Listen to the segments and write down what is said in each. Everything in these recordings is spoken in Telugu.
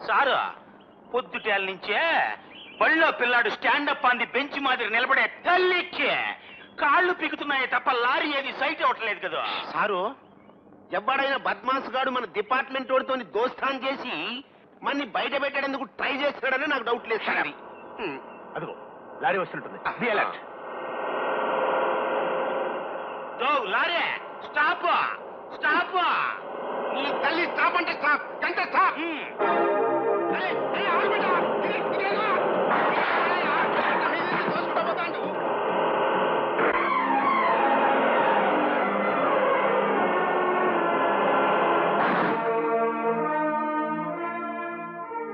సారు పొద్దుటేళ్ళ నుంచే బళ్ళో పిల్లాడు స్టాండప్ అంది బెంచ్ మాదిరి నిలబడే తల్లికి కాళ్ళు పీకుతున్నాయి తప్ప లారీ ఏది సైట్ అవ్వట్లేదు కదా సారు. ఎవడైనా బద్మాస్ గాడు మన డిపార్ట్మెంట్ వాడితో దోస్తాన్ చేసి మన్ని బయట పెట్టేందుకు ట్రై చేస్తున్నాడని నాకు డౌట్ లేదు సార్. అదిగో లారీ వస్తుంటుంది. Lorry stop stop. నీ తల్లి స్టాప్ అంటే స్టాప్, ఎంత స్టాప్.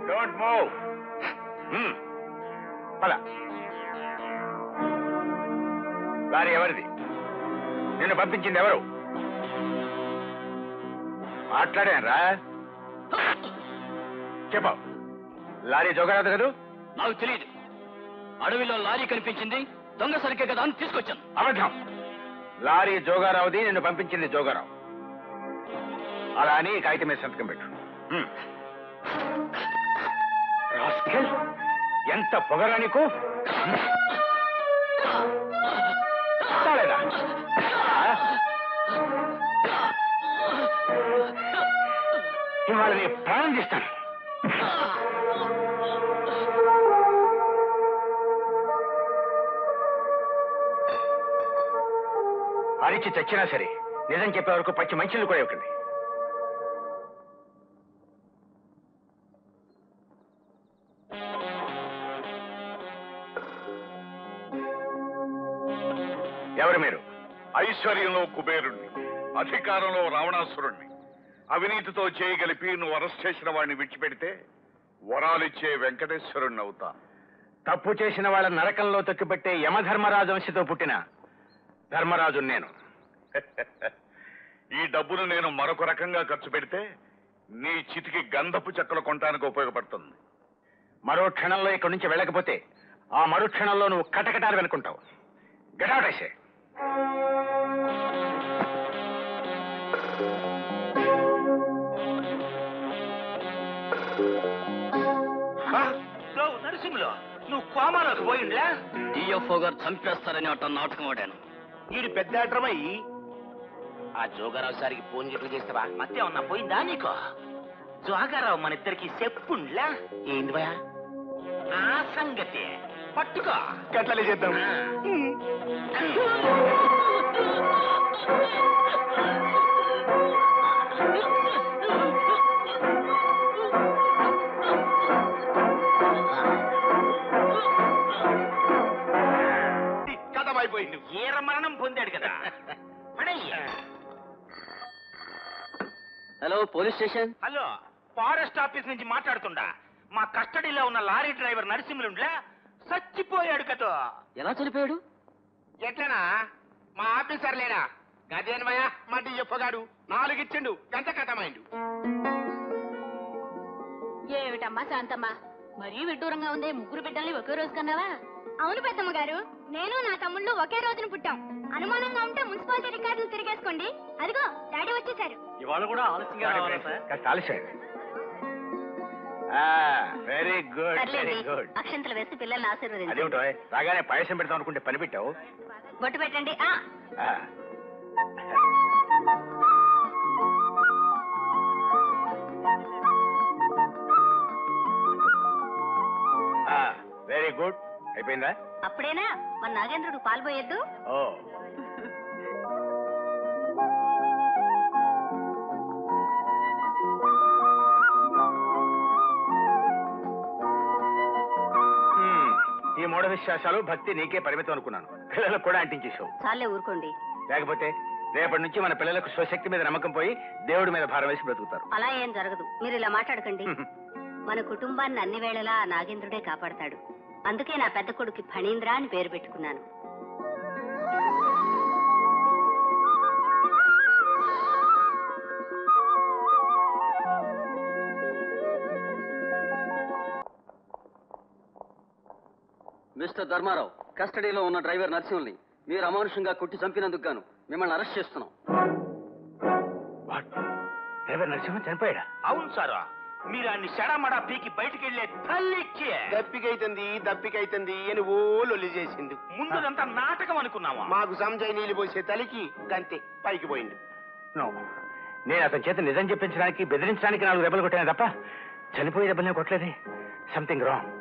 Don't move. పద. లారీ ఎవరిది? నిన్ను పంపించింది ఎవరు? మాట్లాడారా? చెప్పు. లారీ జోగరాదు కదూ? నాకు తెలియదు. అడవిలో లారీ కనిపించింది, దొంగ సరికే కదా అని తీసుకొచ్చాను. అబద్ధం. లారీ జోగారావుది, నిన్ను పంపించింది జోగారావు. అలా అని కాగితం మీద సంతకం పెట్టు. రాస్కెల్, ఎంత పొగరా నీకు? చాలేదా? ఇవాళ నీ ప్రాణం తీస్తాను. అరిచి చచ్చినా సరే నిజం చెప్పే వరకు పచ్చి మంచిలు కూడా ఇవ్వకండి. ఎవరు మీరు? ఐశ్వర్యంలో కుబేరుణ్ణి, అధికారంలో రావణాసురుణ్ణి. అవినీతితో చేయగలిపి నువ్వు అరెస్ట్ చేసిన వాడిని విడిచిపెడితే వరాలిచ్చే వెంకటేశ్వరుణ్ణి అవుతా. తప్పు చేసిన వాళ్ళ నరకంలో తొక్కిపెట్టే యమధర్మరాజు వంశతో పుట్టిన ధర్మరాజు నేను. ఈ డబ్బును నేను మరొక రకంగా ఖర్చు పెడితే నీ చితికి గంధపు చెక్కలు కొనడానికి ఉపయోగపడుతుంది. మరో క్షణంలో ఇక్కడి నుంచి వెళ్ళకపోతే ఆ మరో క్షణంలో నువ్వు కటకటాలు వెనుకుంటావు. Get out I say. Narasimhulu నువ్వు కోమాలోకి పోయిండ్లా? డిఎఫ్ఓ గారు చంపేస్తారని అట్ట నాటకం ఆడాను. వీడు పెద్ద ఆటమై ఆ జోగారావు సారికి ఫోన్ చెప్పి చేస్తావా? మధ్య ఉన్నా పోయిందా నీకు? జోగారావు మన ఇద్దరికి చెప్పుండ్లా? ఏంది భయ? ఆ సంగతి పట్టుకో. గట్లనే చేద్దాం. కథమైపోయింది. ఈర మరణం పొందాడు కదా. Hello, police station. Hello, forest office నుంచి మాట్లాడుతుండా. మా కస్టడీలో ఉన్న లారీ డ్రైవర్ నరసింహులుండ్లా చచ్చిపోయాడు కదా. ఎలా చనిపోయాడు? ఎట్లనా? మా ఆఫీసర్ లేనా? గదేనమయ్య మా డిఎఫ్ఓగాడు 4 ఇచ్చిండు, గంట కథమైండు. ఏమిటమ్మా శాంతమ్మా, మరీ విడ్డూరంగా ఉందే. 3 బిడ్డల్ని ఒకే రోజు కన్నావా? అవును పెద్దమ్మ గారు, నేను నా తమ్ముళ్ళు ఒకే రోజున పుట్టాం. అనుమానంగా ఉంటే మున్సిపాలిటీ రికార్డులు తిరిగేసుకోండి. అదిగో డాడీ వచ్చేసారు. ఇవాళ కూడా ఆలస్యంగా రావాలా సార్? కాస్త ఆలస్యం. Very good, very good. అక్షంతలు వేసి పిల్లల్ని ఆశీర్వదించండి. అదేమిటో రాగానే పాయసం పెడతాం అనుకుంటే పని పెట్టావు. బొట్టు పెట్టండి. Very good. అయిపోయిందా? అప్పుడేనా? మన నాగేంద్రుడు పాల్పోయొద్దు. ఓ, ఈ మూఢ విశ్వాసాలు భక్తి నీకే పరిమితం అనుకున్నాను. పిల్లలకు కూడా అంటించేసావు. చాలే ఊరుకోండి. లేకపోతే రేపటి నుంచి మన పిల్లలకు స్వశక్తి మీద నమ్మకం పోయి దేవుడి మీద భారం వేసి బ్రతుకుతారు. అలా ఏం జరగదు. మీరు ఇలా మాట్లాడకండి. మన కుటుంబాన్ని అన్ని వేళలా నాగేంద్రుడే కాపాడతాడు. అందుకే నా పెద్ద కొడుకు ఫణీంద్ర అని పేరు పెట్టుకున్నాను. మిస్టర్ ధర్మారావు, కస్టడీలో ఉన్న డ్రైవర్ నరసింహుల్ని మీరు అమానుషంగా కొట్టి చంపినందుకు గాను మిమ్మల్ని అరెస్ట్ చేస్తున్నాం. డ్రైవర్ నరసింహ చనిపోయాడా? అవును సారా, మీరు అన్ని చెడమడా పీకి బయటికి వెళ్ళే తల్లికి దప్పికైతుంది అని ఓ లొల్లి చేసింది. ముందుదంతా నాటకం అనుకున్నావా? మాకు సంజయ్ నీళ్ళు పోసే తలికి గంతే పైకి పోయింది. నేను అతని చేత నిజం చెప్పించడానికి బెదిరించడానికి 4 దెబ్బలు కొట్టాను తప్ప చనిపోయే దెబ్బలనే కొట్టలేదే. Something wrong.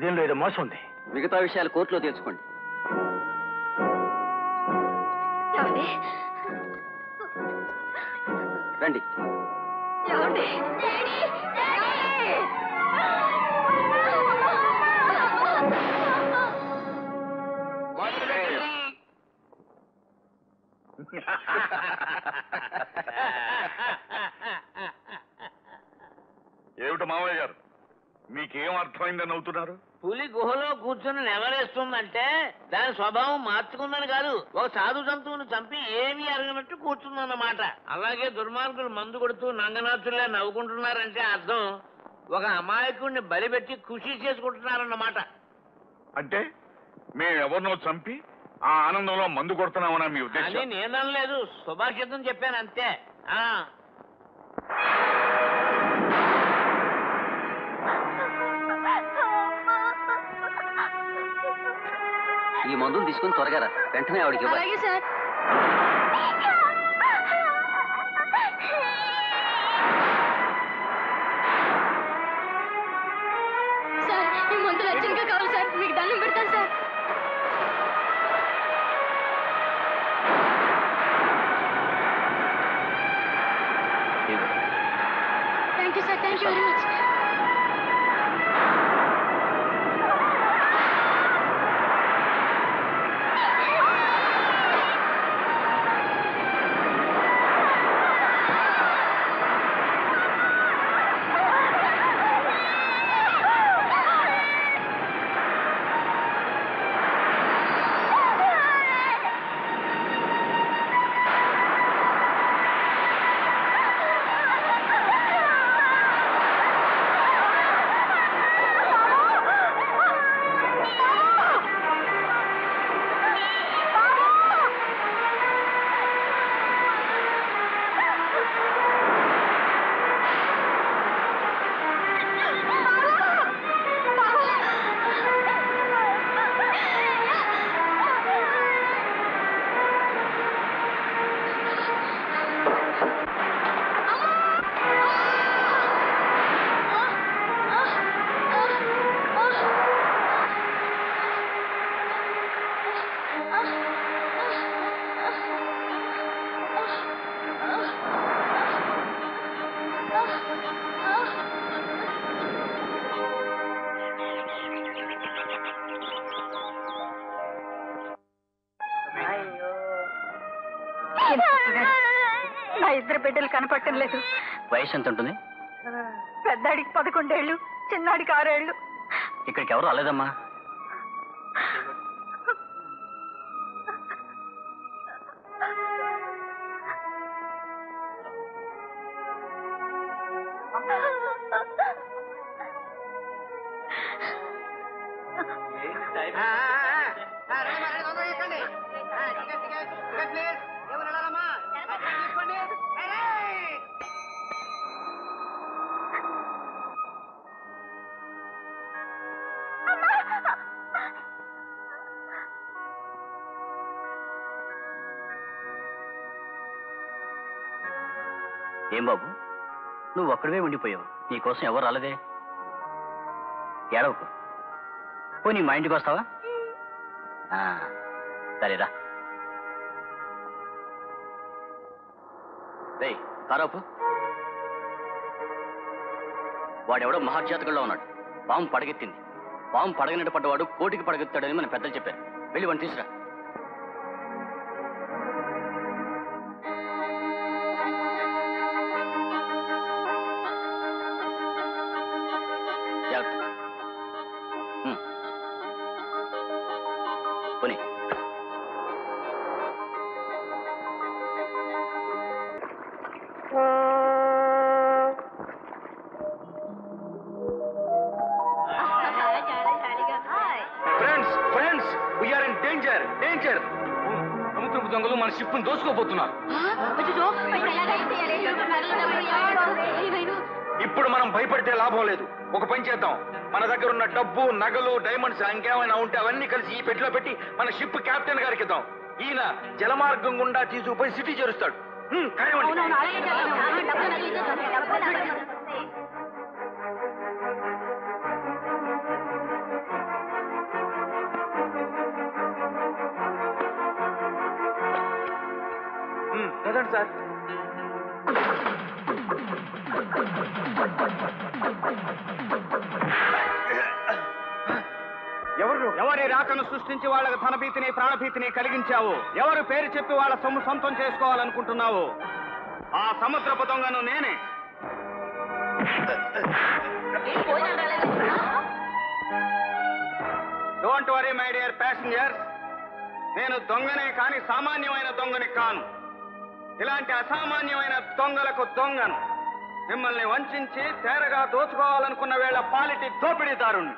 దీనిలో ఏదో మోసం ఉంది. మిగతా విషయాలు కోర్టులో తెలుసుకోండి. రండి. ఏమిటి మావయ్య గారు, మీకేం అర్థమైందని అవుతున్నారు? పులి గుహలో కూర్చుని నెవరేస్తుందంటే దాని స్వభావం మార్చుకుందని కాదు, ఒక సాధు జంతువును చంపి ఏమీ అరగనట్టు కూర్చుందన్నమాట. అలాగే దుర్మార్గులు మందు కొడుతూ నంగనాచులే నవ్వుకుంటున్నారంటే అర్థం ఒక అమాయకుడిని బలిపెట్టి ఖుషి చేసుకుంటున్నారన్నమాట. అంటే మేమెవరినో చంపి ఆ ఆనందంలో మందు కొడుతున్నామన్నా మీ అని ఉద్దేశం? నేనలేదు, సుభాషితం చెప్పాను అంతే. ఈ మందులు తీసుకుని త్వరగా రా, వెంటనే ఆవిడకి ఇవ్వాలి. అలాగే సార్. సార్ ఈ మందులు అర్జెంట్గా కావాలి సార్, మీకు దండం పెడతాను sir. Thank you sir, thank you very much. నా 2 బిడ్డలు కనపడటం లేదు. వయసు ఎంత ఉంటుంది? పెద్దాడికి 11 ఏళ్ళు, చిన్నాడికి 6 ఏళ్ళు. ఇక్కడికి ఎవరు రాలేదమ్మా? ఏం బాబు, నువ్వు ఒక్కడివే ఉండిపోయావు, నీకోసం ఎవరు రాలేదే? ఏడవకు, పోనీ మా ఇంటికి వస్తావా? సరేరా. రే కారాపు, వాడెవడో మహాజాతకుల్లో ఉన్నాడు. పాము పడగెత్తింది. పాము పడగనట్టు పడ్డవాడు కోటికి పడగెత్తాడని మన పెద్దలు చెప్పారు. వెళ్ళి వాడిని తీసురా. పోనీ. Friends we are in danger. సముద్రపు దొంగలు మన షిప్ ను దోచుకోబోతున్నారు. ఇప్పుడు మనం భయపడితే లాభం లేదు. ఒక పని చేద్దాం, మన దగ్గర ఉన్న డబ్బు, నగలు, డైమండ్స్ ఇంకేమైనా ఉంటే అవన్నీ కలిసి ఈ పెట్టిలో పెట్టి మన షిప్ కెప్టెన్ గారికి ఇద్దాం. ఈయన జలమార్గం గుండా తీసుకుపోయి సిటీ చేరుస్తాడు. కదండి సార్. ఎవరి రాకను సృష్టించి వాళ్ళకి ధనభీతిని ప్రాణభీతిని కలిగించావు? ఎవరు పేరు చెప్పి వాళ్ళ సొమ్ము సొంతం చేసుకోవాలనుకుంటున్నావు? ఆ సముద్రపు దొంగను నేనే. Don't worry my dear passengers, నేను దొంగనే కాని సామాన్యమైన దొంగని కాను. ఇలాంటి అసామాన్యమైన దొంగలకు దొంగను. మిమ్మల్ని వంచి తేరగా దోచుకోవాలనుకున్న వేళ పాలిటి దోపిడీదారుణ్ణి.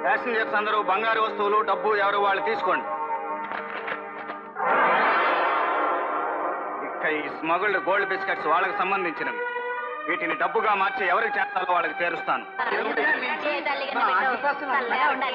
ప్యాసింజర్స్ అందరూ బంగారు వస్తువులు, డబ్బు ఎవరు వాళ్ళు తీసుకోండి. ఇక ఈ స్మగుల్డ్ గోల్డ్ బిస్కెట్స్ వాళ్ళకి సంబంధించినవి. వీటిని డబ్బుగా మార్చి ఎవరికి చేస్తాలో వాళ్ళకి చేరుస్తాను. ఏ తల్లిగానే పెట్టు. చల్లగా ఉండాలి.